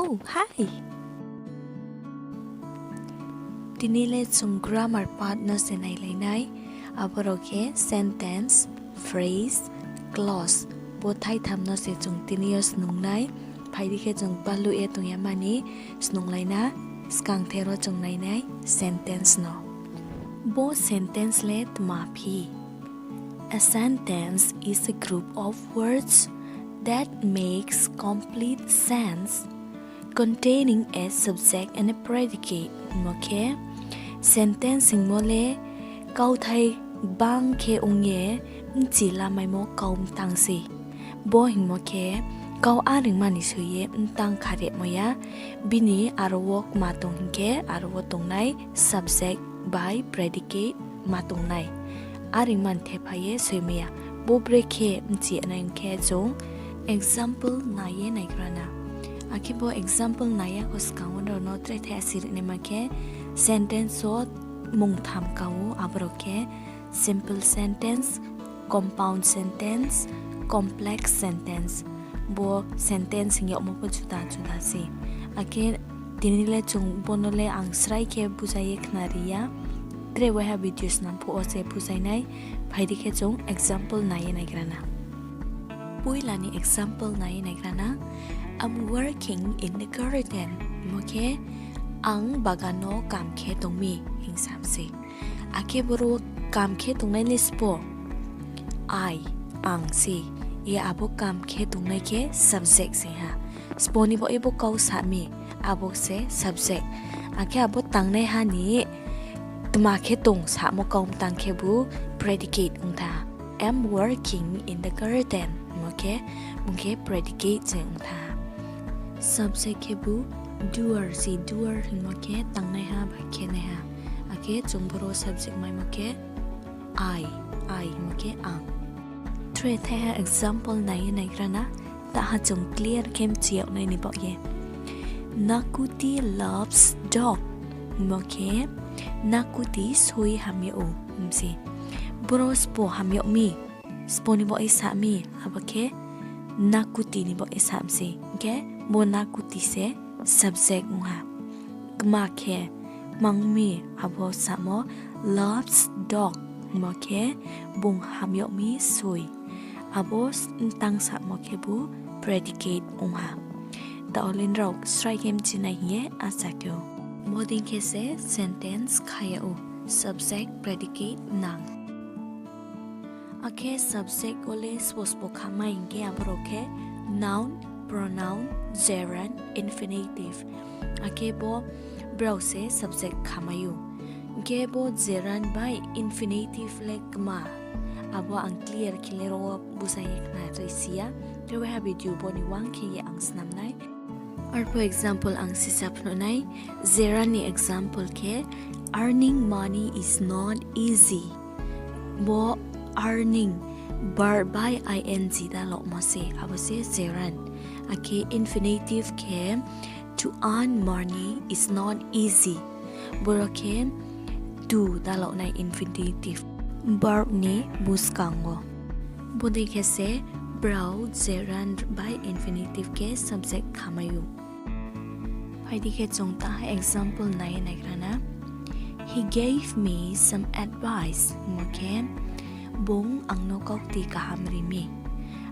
Oh, hi. Dinile chung grammar part no senai lainai. Aboroke sentence, phrase, clause. Bothai tham no se chung tinios nungnai. Phaidike chung balu e tung yamani snung laina. Skang thero chung nainai sentence no. Bo sentence let mapi. A sentence is a group of words that makes complete sense, containing a subject and a predicate. Okay? Sentencing mole kau thai bang ke ungye mchi la mai mo kau tang si. Bo hing mo ke kau aring mani suye tang khare moya bini arwok matung hingke arwo tongnai subject by predicate matung nai. Aring man the phaye soimya bo breke mchi anang ke jong example naye naigrana. Akibo example naya ko skawon no tre the asir ne make sentence so mung tham kawo abroke simple sentence, compound sentence, complex sentence. Bo sentence yagmo po juda si. Ake dinile chung bonole ang srai ke bujaye knariya tre waha videos nam phuh se bujai nai phaidi ke chung example naye naigrana. Puilani example naye naigrana. I'm working in the garden. Okay? Ang bagano kam khe tongmi hing samse. Ake boro kam khe tongnai lispo. I ang si. Ia abo kam khe tongnai ke subject se ha. Sponi bo ibo kau sami. Abo se subject. Ake abo tangnai ha ni. Tma khe tong sa mo kaum tang khe bu predicate ungtha. I'm working in the garden. Okay? Mungke predicate se ungtha. Subject ke bu doer si doer hingmoke tangnai ha ba khene ha ake chungboro subject mai moke I hingmoke ang tre the example nai grana ta ha chung clear kem chiao nai ni bo ye Nakuti loves dog moke Nakuti sui hamyo si bro spo hamyo mi spo ni bo isa mi abake Nakuti ni bo isa si okay Mona kuti se subject muha. Gma ke mangmi abo samo loves dog moke bung hamyo mi sui. Abo tang sa moke bu predicate unha. Da olin rok strike him china ye asakyo. Modin ke se sentence khaya u subject predicate nang. Ake subject ole swaspo khama inge abroke noun pronoun, gerund, infinitive. Akebo browse subject khamayu. Kebo gerund by infinitive lekma. Abo ang clear kilero busayek na resia. Dewe ha video bo ni wang kiye ang snam nai. Or for example ang sisap no nai. Gerund ni example ke earning money is not easy. Bo earning verb by ing da lo mo se abo se gerund. Ake infinitive ke to earn money is not easy. Boroke do dalo na infinitive. Verb ni buskango. Budi ke se brouh gerund by infinitive ke subject khamayu. Phaidi ke chongta example nai grana. He gave me some advice. Moke bung angno kokti kaham rimi.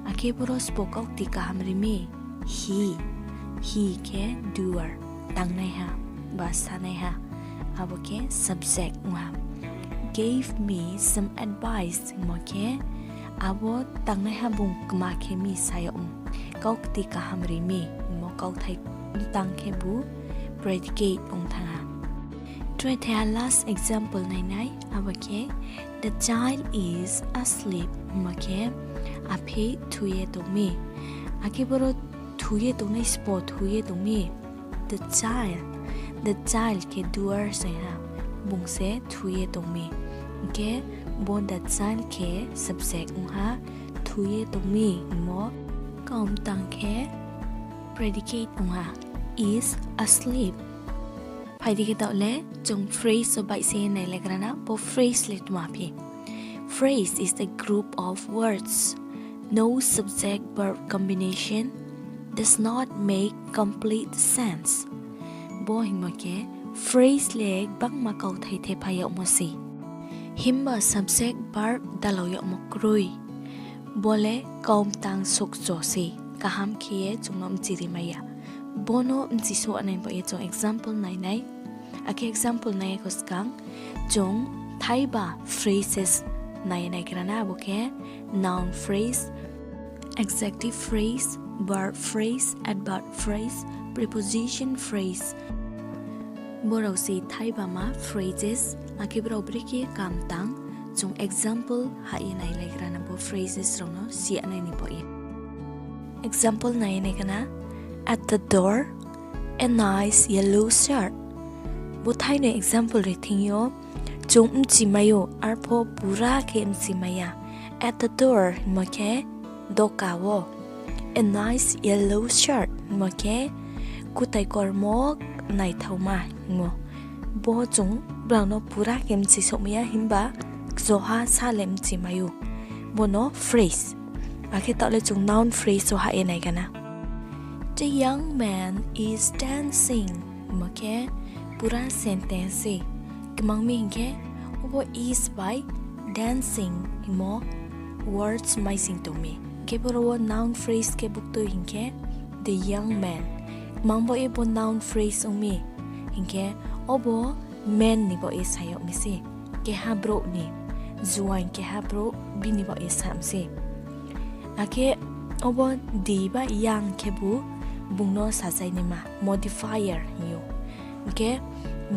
Ake boros pokok ti kaham rimi. He ke doer tangnai ha basa nai ha abo ke subject wa gave me some advice moke abo tangnai ha bung kma ke mi sayom kok ti kaham rimi mo kok thai tang ke bu predicate ong thanga try the last example nai abo ke the child is asleep moke aphe thuye to me akiboro thuye to nai spot thuye to me the child ke doer se ha bung se thuye to me ke bon the child ke subject ha thuye to me mo kaum tang ke predicate ha is asleep phaidi ke le chung phrase so bai se nai le grana po phrase le twa phi phrase is a group of words no subject verb combination does not make complete sense. Bo hing mo ke phrase le Gbangma kau thai the phai yagmo si. Himba subject verb dalo yagmo krui. Bole kaum tang sok jo si. Kaham kie chungno mchi maya. Bono mchi so anai bo ye chong example nai. Ake example nai ko skang chong thai ba phrases nai krana bo ke noun phrase, adjective phrase, verb phrase, adverb phrase, preposition phrase. Borau si thai ba ma phrases ake borau briki kam tang chung example ha nai krana bo phrases rong no si anai ni bo ye. Example nai kana at the door a nice yellow shirt. Bo thai no example re thing yo chung mchi mayo arpho pura ke mchi maya at the door mo ke doka wo a nice yellow shirt mo ke kutai kormo nai thauma ngo bo chung brown no pura ke mchi so maya himba zoha salem chi mayo bono phrase ake tole chung noun phrase so ha nai kana. The young man is dancing mo ke pura sentence Gbangma hingke obo is by dancing mo words mai sing to me ke boro noun phrase ke book to hingke the young man mangbo e bo noun phrase ong me hingke obo man ni bo is hayo mi se ke ha brouh ni zuan ke ha brouh bi ni bo is ham se ake obo di ba yang ke bu bungno sasai ni ma modifier yo ke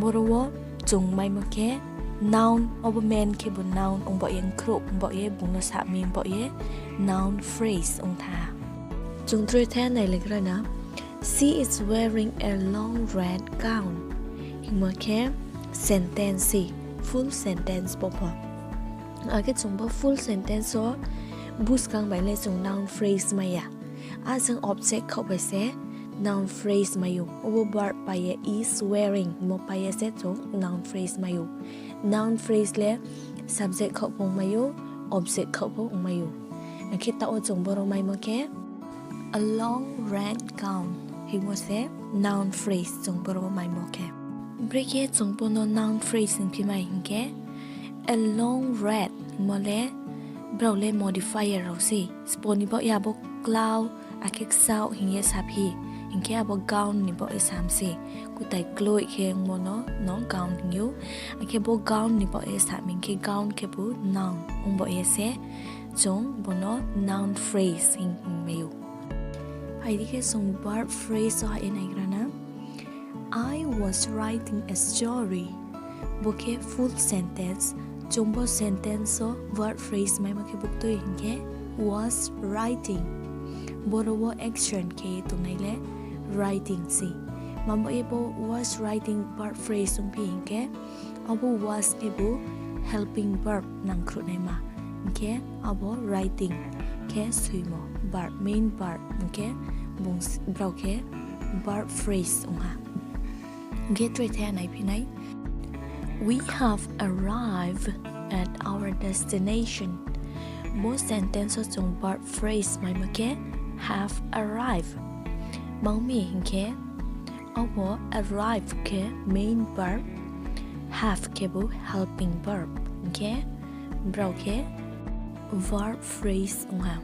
boro choungmai mo ke noun obo man ke bu noun ong bo yen kro bo ye bungno sa mi bo ye noun phrase ong tha chung tre the nai le grana she is wearing a long red gown hingmo ke sentence full sentence bo pho age chung bo full sentence so bus kang bai le chung noun phrase maya a chung object khau bai se noun phrase mayu obo verb by is wearing mo by se chung noun phrase mayu noun phrase le subject khau pong mayu object khau pong mayu akhe ta o chung boro mai mo ke a long red gown he was a noun phrase chung boro mai mo ke break ye chung bono noun phrase in phimai hingke a long red mo le bro le modifier ro si sponi bo ya bo cloud akhe souh hingye sapi hingke abo gown ni bo isam se kutai gloi kheng mono no gown nyu ake bo gown ni bo isa mingke gown ke bu noun ong bo ese chung bono noun phrase hing meyu haidi ke song verb phrase so in agrana I was writing a story boke full sentence chumbo sentence so verb phrase mai make book to hingke was writing borowo action ke tunai le writing si mambo ebo was writing verb phrase sung hingke abo was ebo helping verb nang khru nai ma hingke abo writing ke suimo verb main verb hingke bung brau ke verb phrase ongha get right here nai pinai we have arrived at our destination most sentence chung verb phrase mai make have arrived Mangmi hingke obo arrive ke main verb have ke bu helping verb hingke brau ke verb phrase ongha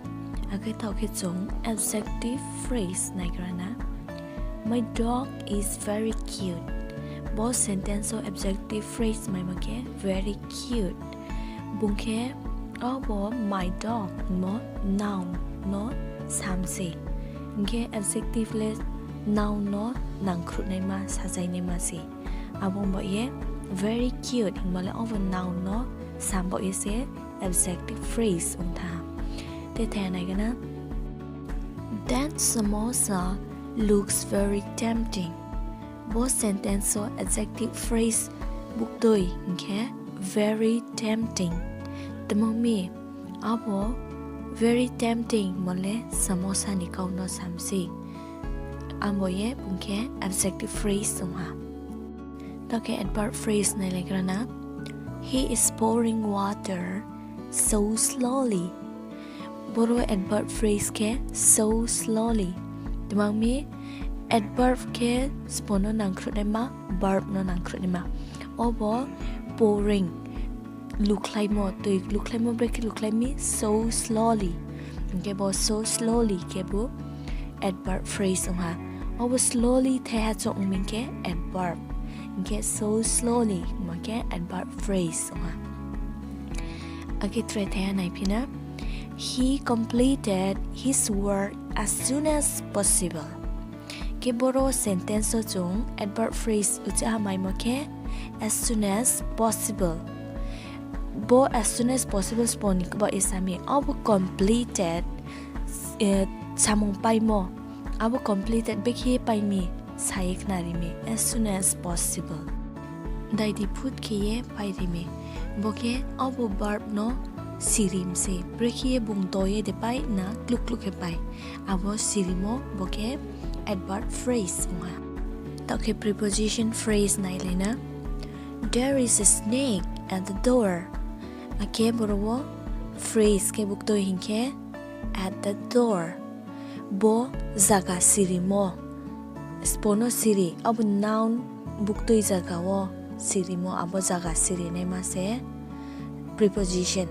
ake tau ke chung adjective phrase nai grana my dog is very cute both sentence so adjective phrase mai make very cute bungke obo my dog mo noun no samse nge adjective le noun no nang khru nai ma sajai nai ma si abong bo ye very cute hingmale over noun no sam bo ye se adjective phrase ong tha te the nai kana that samosa looks very tempting both sentence so adjective phrase buk doi nge very tempting tamomi abo very tempting mole samosa ni kau no samsi amoye bungke adjective phrase songha take adverb phrase nai legrana he is pouring water so slowly boro adverb phrase ke so slowly Demang mi adverb ke spono nang krudema verb no nang krudema. Obo pouring khaokchoimo to khaokchoimo break khaokchoimi so slowly. Okay, bo so slowly ke bo adverb phrase ha. Obo slowly the chok min ke adverb. Okay, so slowly ma ke adverb phrase ha. Okay, try the nai phina. He completed his work as soon as possible. Ke boro sentence so chung adverb phrase ucha mai ma ke as soon as possible. Bo as soon as possible sponi ba isami abo completed samong pai mo abo completed bekhi pai mi saik nari mi as soon as possible. Dai di put ke ye pai ri mi boke abo verb no sirim se brekhi bung toye de pai na kluk he pai abo sirimo boke adverb phrase ma take preposition phrase nai lena. There is a snake at the door. Ake borowo phrase ke bukto hinke at the door. Bo zaga sirimo spono siri abo noun bukto zaga wo sirimo abo zaga siri ne ma se preposition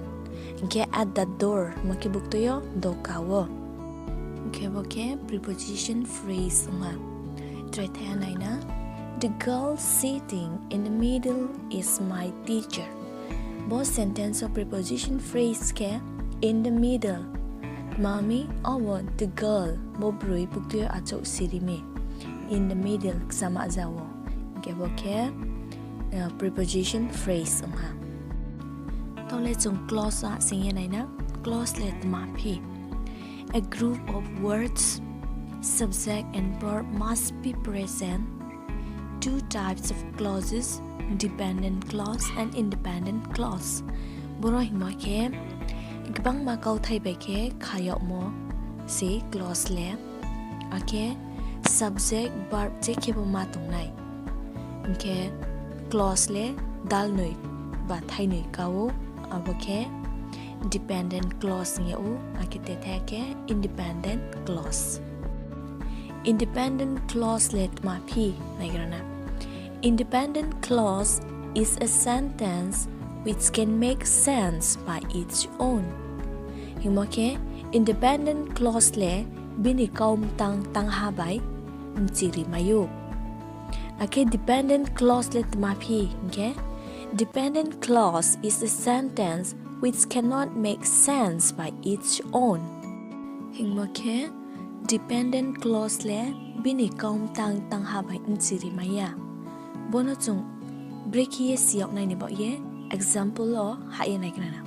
ke at the door maki bukto yo do kawo. Okay, boke preposition phrase ma try the nai na. The girl sitting in the middle is my teacher. Both sentence of preposition phrase ke in the middle. Mami or the girl bo brouh puktu acho sirime in the middle sama zawo. Okay, boke preposition phrase ha. To le chung clause a sing nai na. Clause let ma phi. A group of words, subject and verb must be present. Two types of clauses, dependent clause and independent clause. Boro hima ke Gbangma kau thai bai ke khaokchoimo se clause le ake subject verb je ke bo ma tung nai ke clause le dal noi ba thai noi kawo abo ke dependent clause nge u ake te the ke independent clause. Independent clause let ma phi nagrana. Independent clause is a sentence which can make sense by its own. Himoke independent clause le bini kaum tang ha bai mchi mayu. Ake dependent clause let ma phi okay. Dependent clause is a sentence which cannot make sense by its own. Himoke dependent clause le bini kaum tang ha bai mchi maya. Bono chung break ye siok nai ni ba ye example lo ha ye nai kana.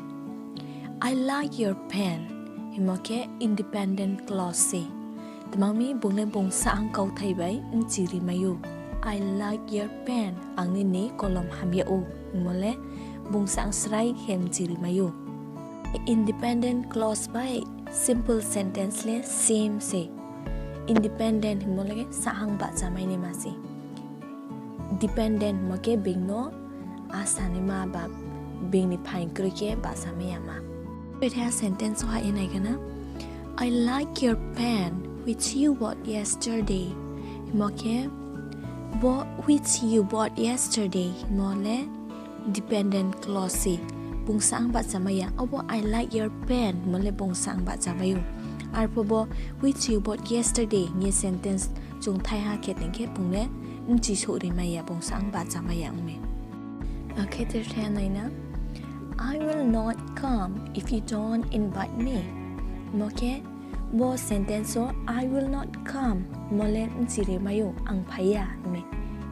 I like your pen. Himoke independent clause se. Tamami bungle bung sa ang kau thai bai nchiri mayu. I like your pen. Ang ni kolom hamya u. Mole bung sa ang srai hem chiri mayu. Independent clause bai simple sentence le same se. Independent himole sa hang ba chamai ni ma se. Dependent make bing no asani ma ba bing ni phai krike ba samaya ma. It has sentence ha inai kana. I like your pen which you bought yesterday. Moke bo which you bought yesterday mole dependent clause bung sang ba samaya obo I like your pen mole bung sang ba samayu. Arpo bo which you bought yesterday ni sentence chung thai ha ke tengke pungle mchi suri maya bong sang ba chamaya me. Okay, the na. I will not come if you don't invite me. Moke bo sentence so I will not come mole mchi mayu ang phaya me.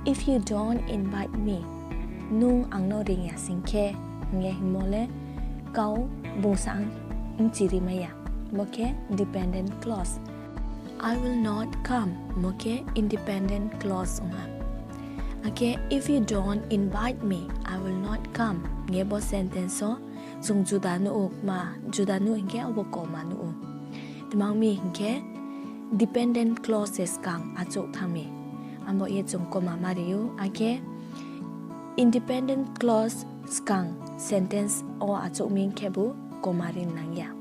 If you don't invite me nung ang no ring ya singke nge mole kau bong sang mchi maya. Moke dependent clause. I will not come. Moke independent clause unga. Okay, if you don't invite me, I will not come. Ngebo sentence so sung judanu ma judanu hinge obo koma nu. Demang mi hinge dependent clauses kang achok thame. Ambo ye chung koma mariu. Okay, independent clause skang sentence o achok min kebu komarin nangya.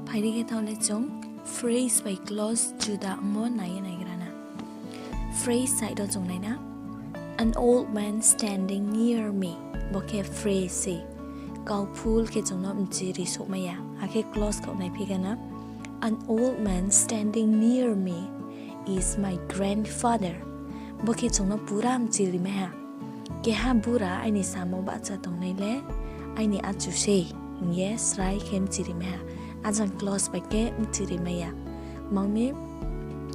Phai ri ke thole chung phrase by clause juda mo nai grana phrase side do jong nai na an old man standing near me boke phrase se kau phul ke jong no mchi ri so maya ake clause ko nai phi kana an old man standing near me is my grandfather boke jong no pura mchi ri me ha ke ha bura ai ni samo ba cha tong nai le ai ni a chu se yes rai kem chi ri me ha ajan clause ba ke mchi ri me ya mangmi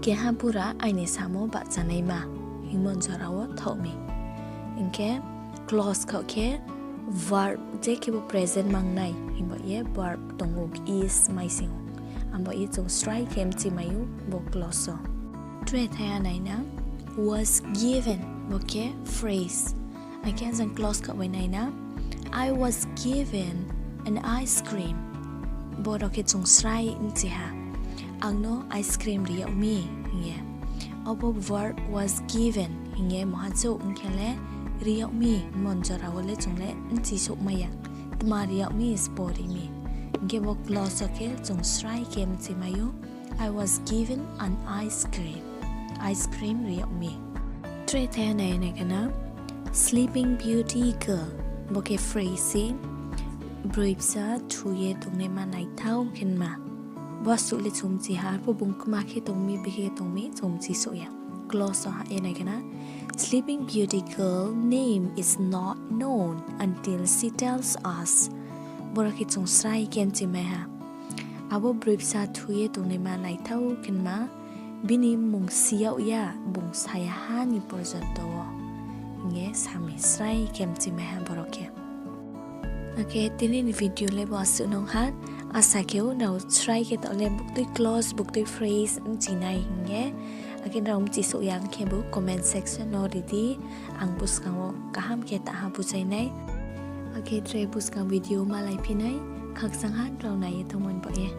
ke ha bura ai ni samo ba cha nai ma himon jarawo thau me inke clause ko ke verb je ke bo present mang nai himbo ye verb tongu is my sing ambo ye chung strike kem chi mayu bo clause so tre thaya nai na was given boke phrase again an clause ko wai nai na I was given an ice cream bo roke chung strike inchi ha angno ice cream ri mi ye abo verb was given hinge mohacho unkhele riyak mi monjara wale chungle nchi sok maya tma riyak mi is body mi nge bo clause ke chung strai kem chi mayo I was given an ice cream riyak mi tre the na ne kana sleeping beauty girl boke phrase bribsa thuye tungne ma nai thau khin ma wasu le chum chi har po bung kuma khe tongmi bi khe tongmi chum chi so ya clause ha e na kana sleeping beauty girl name is not known until she tells us boraki chung sai ken chi me ha abo bribsa thuye tungne ma nai thau khin ma bini mung siau ya bung saya ha ni porjanto nge sami sai kem chi me ha boroke okay tini ni video le ba su nong hat asa keu no try ke to le book the clause book the phrase chi nai nge again rom chi so yang ke bu comment section no di ang bus kang kaham ke ta ha bu chai nai okay tre bus kang video ma lai phi nai khak sang hat ro nai thomon bo ye